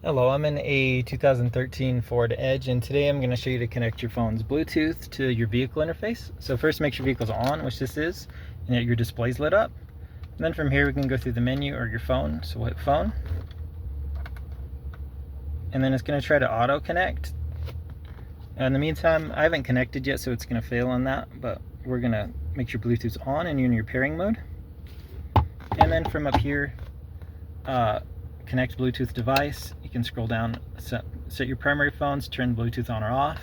Hello, I'm in a 2013 Ford Edge, and today I'm going to show you to connect your phone's Bluetooth to your vehicle interface. So first, make sure your vehicle's on, which this is, and that your display's lit up. And then from here we can go through the menu or your phone. So we'll hit phone, and then it's going to try to auto connect. In the meantime, I haven't connected yet, so it's going to fail on that, but we're going to make sure Bluetooth's on and you're in your pairing mode. And then from up here, connect Bluetooth device. You can scroll down, set your primary phones, turn Bluetooth on or off.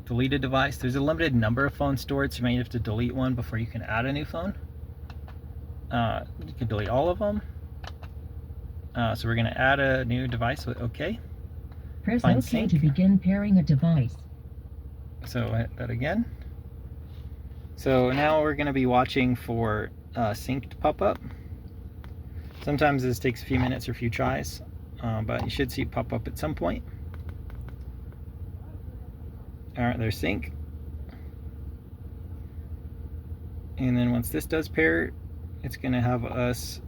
Delete a device. There's a limited number of phones stored, so you may have to delete one before you can add a new phone. You can delete all of them. So we're going to add a new device with OK. Press Find OK sync. to begin pairing a device. So hit that again. So now we're going to be watching for sync to pop up. Sometimes this takes a few minutes or a few tries, but you should see it pop up at some point. Alright, there's sync. And then once this does pair, it's going to have us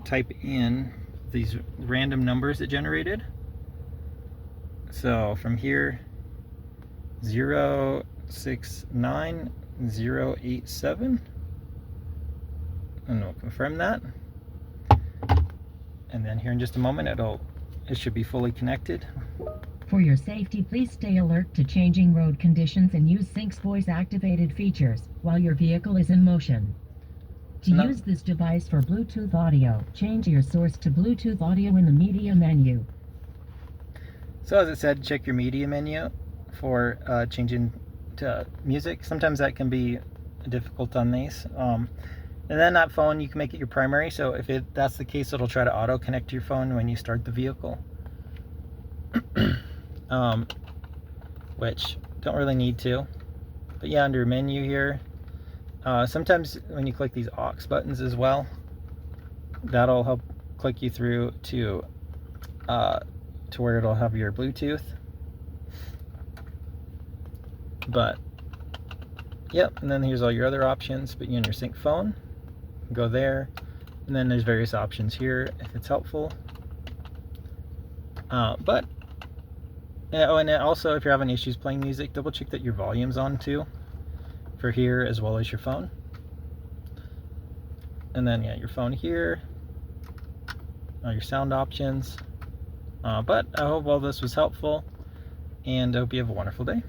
type in these random numbers it generated. So from here, 069087, and we'll confirm that. And then here in just a moment, it should be fully connected. For your safety, please stay alert to changing road conditions and use Sync's voice-activated features while your vehicle is in motion. To use this device for Bluetooth audio, change your source to Bluetooth audio in the media menu. So as it said, check your media menu for changing to music. Sometimes that can be difficult on these. And then that phone, you can make it your primary. So if that's the case, it'll try to auto connect to your phone when you start the vehicle. Which don't really need to. But yeah, under menu here, sometimes when you click these aux buttons as well, that'll help click you through to where it'll have your Bluetooth. But yep, and then here's all your other options. But you're in your sync phone, go there, and then there's various options here if it's helpful. But oh, and also if you're having issues playing music, double check that your volume's on too, for here as well as your phone. And then yeah, your phone here, your sound options. But I hope all this was helpful, and I hope you have a wonderful day.